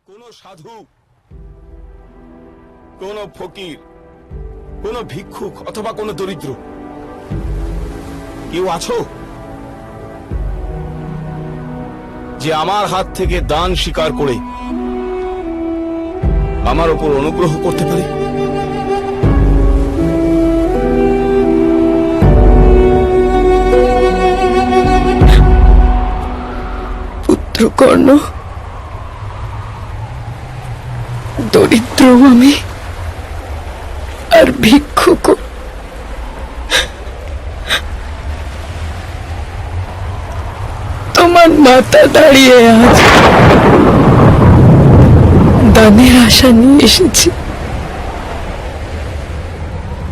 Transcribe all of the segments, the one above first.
কোন সাধু, কোন ফকির, কোন ভিক্ষুক অথবা কোন দরিদ্র কেউ আছো যে আমার হাত থেকে দান স্বীকার করে আমার উপর অনুগ্রহ করতে পারে? পুত্র কর্ণ, দরিদ্র আমি আর ভিক্ষুক। তোমার মাতা দাঁড়িয়ে আজ দানের আশা নিয়ে এসেছি।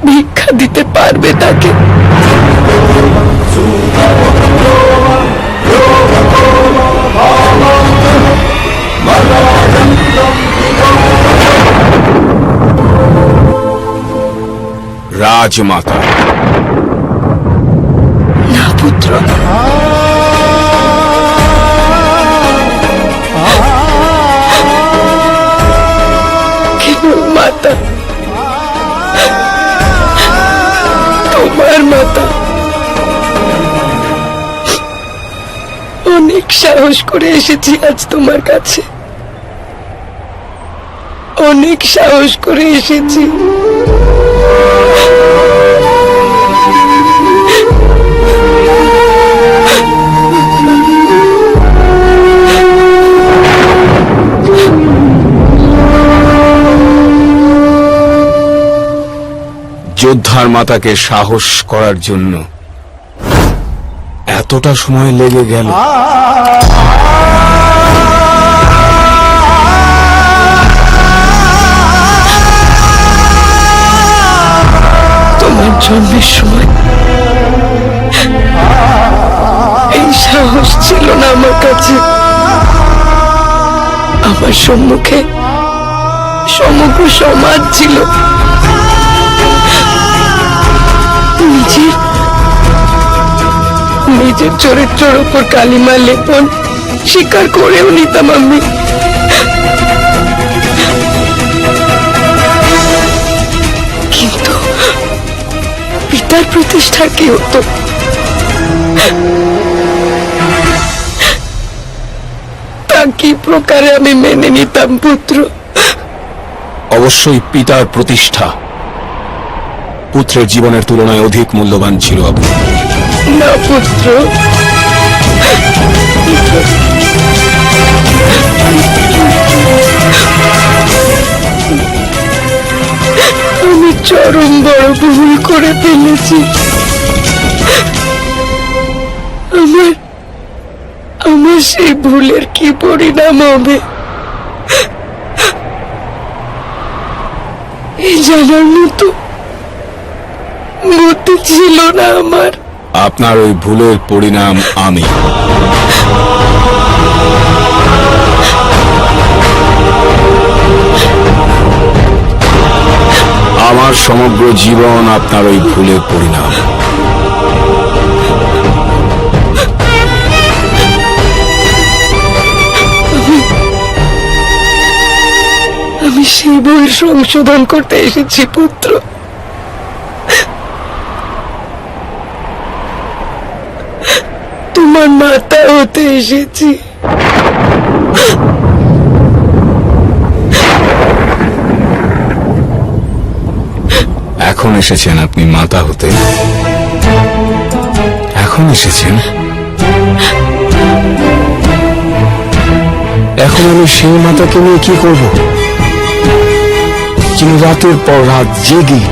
ভিক্ষা দিতে পারবে তাকে? রাজমাতা। না পুত্র, কেবল মাতা, তোমার মাতা। অনেক সাহস করে এসেছি আজ তোমার কাছে, অনেক সাহস করে এসেছি। যোদ্ধার মাতাকে সাহস করার জন্য এতটা সময় লেগে গেল? তোমার জন্মের সময় এই সাহস ছিল না আমার কাছে। আমার সম্মুখে সমগ্র সমাজ ছিল। নিজের চরিত্রের উপর কালিমা লেপন স্বীকার করেও নিতাম আমি। কিন্তু পিতার প্রতিষ্ঠা কি হতো? তা কি প্রকারে আমি মেনে নিতাম পুত্র? অবশ্যই পিতার প্রতিষ্ঠা পুত্রের জীবনের তুলনায় অধিক মূল্যবান ছিল। আপনি না পুত্র, আমি চরম বড় ভুল করে ফেলেছি। আমার সেই ভুলের কি পরিণাম হবে এই জানার মতো বুদ্ধি ছিল না আমার। আপনার ওই ভুলের পরিণাম আমি। আমার সমগ্র জীবন আপনার ওই ভুলের পরিণাম। আমি সেই ভুল সংশোধন করতে এসেছি পুত্র। তোমার মাতা হতে এসেছি। এখন এসেছেন আপনি মাতা হতে? এখন এসেছেন? এখন আমি সেই মাতাকে নিয়ে কি করব যিনি রাতের পর রাত জেগে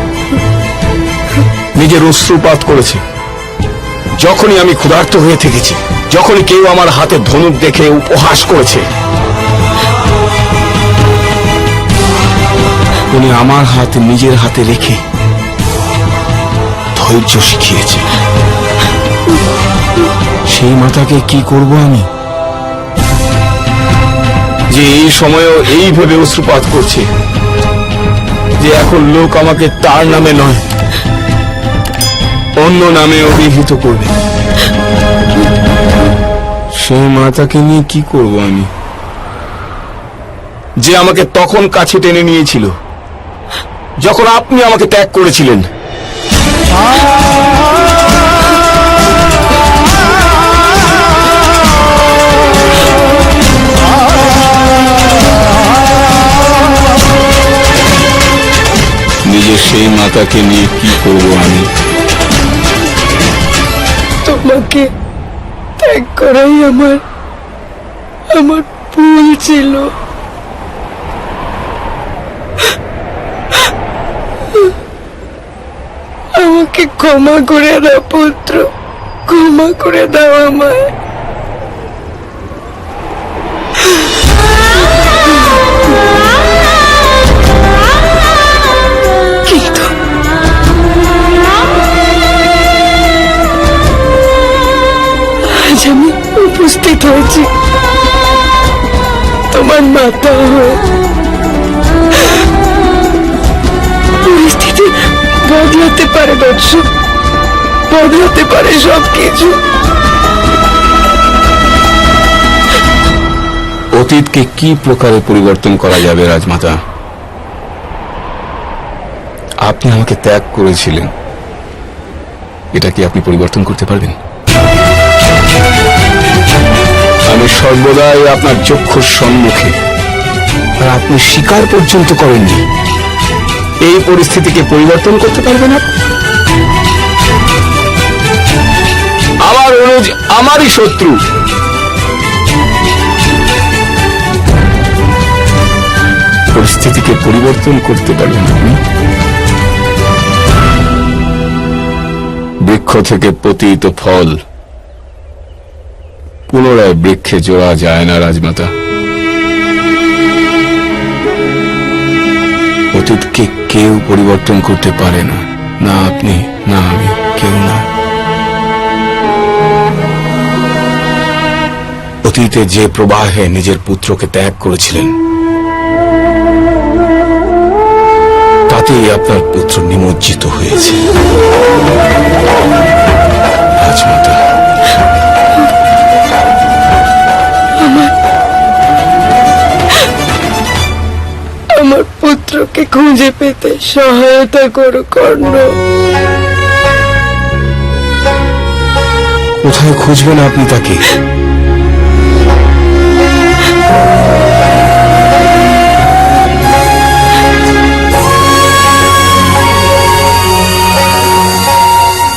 নিজের অশ্রুপাত করেছে? যখনই আমি ক্ষুধার্ত হয়ে থেকেছি, যখনই কেউ আমার হাতে ধনুক দেখে উপহাস করেছে, উনি আমার হাত নিজের হাতে রেখে ধৈর্য শিখিয়েছে। সেই মাতাকে কি করব আমি, যে এই সময়ও এই ভেবে অশ্রুপাত করছে যে এখন লোক আমাকে তার নামে নয় অন্য নামে অভিহিত করবে? সেই মাতাকে নিয়ে কি করব আমি? যে আমাকে তখন কাছে টেনে নিয়েছিল যখন আপনি আমাকে ত্যাগ করেছিলেন। নিজের সেই মাতাকে নিয়ে কি করব আমি? তোমাকে ত্যাগ করাই আমার ভুল ছিল। আমাকে ক্ষমা করে দাও পুত্র, ক্ষমা করে দাও আমায়। কিন্তু আজ আমি উপস্থিত হয়েছি তোমার মাতা হয়ে। পরিস্থিতি বদলাতে পারে বৎস, বদলাতে পারে সবকিছু। অতীতকে কি প্রকারে পরিবর্তন করা যাবে রাজমাতা? আপনি আমাকে ত্যাগ করেছিলেন, এটা কি আপনি পরিবর্তন করতে পারবেন? আমি সর্বদাই আপনার চক্ষুর সম্মুখে, আর আপনি স্বীকার পর্যন্ত করেননি। এই পরিস্থিতিকে পরিবর্তন করতে পারবেন আপনি? আমার অনুজ আমারই শত্রু। পরিস্থিতিকে পরিবর্তন করতে পারবেন আপনি? বৃক্ষ থেকে পতিত ফল পুনরায় বৃক্ষে জোড়া যায় না রাজমাতা। অতীতকে কেউ পরিবর্তন করতে পারে না, না আপনি, না আমি, কেউ না। অতীতে যে প্রবাহে নিজের পুত্রকে ত্যাগ করেছিলেন, তাতেই আপনার পুত্র নিমজ্জিত হয়েছে রাজমাতা। আমার পুত্রকে খুঁজে পেতে সহায়তা করো কর্ণ। কোথায় খুঁজবেন আপনি তাকে?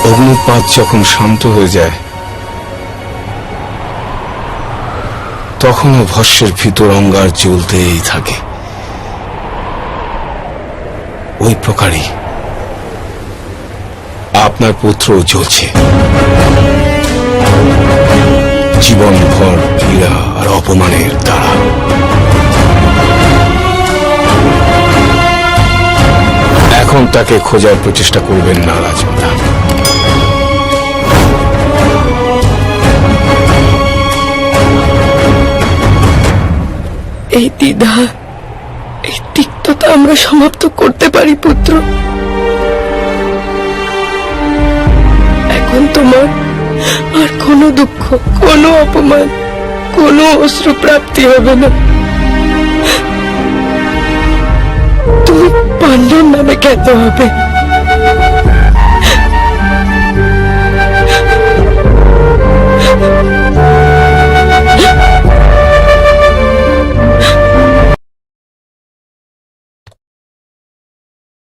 অগ্নুৎপাত যখন শান্ত হয়ে যায়, তখনও ভস্যের ভিতর অঙ্গার জ্বলতেই থাকে। ওই প্রকারই আপনার পুত্র জ্বলছে, জীবনভর পীড়া আর অপমানের দ্বারা। এখন তাকে খোঁজার প্রচেষ্টা করবেন না রাজমাতা। এই দ্বিধা, এই তিক্ততা আমরা সমাপ্ত করতে পারি পুত্র। এখন তোমার আর কোনো দুঃখ, কোনো অপমান, কোনো অশ্রু প্রাপ্তি হবে না। তুমি পাণ্ডব নামে খ্যাত হবে।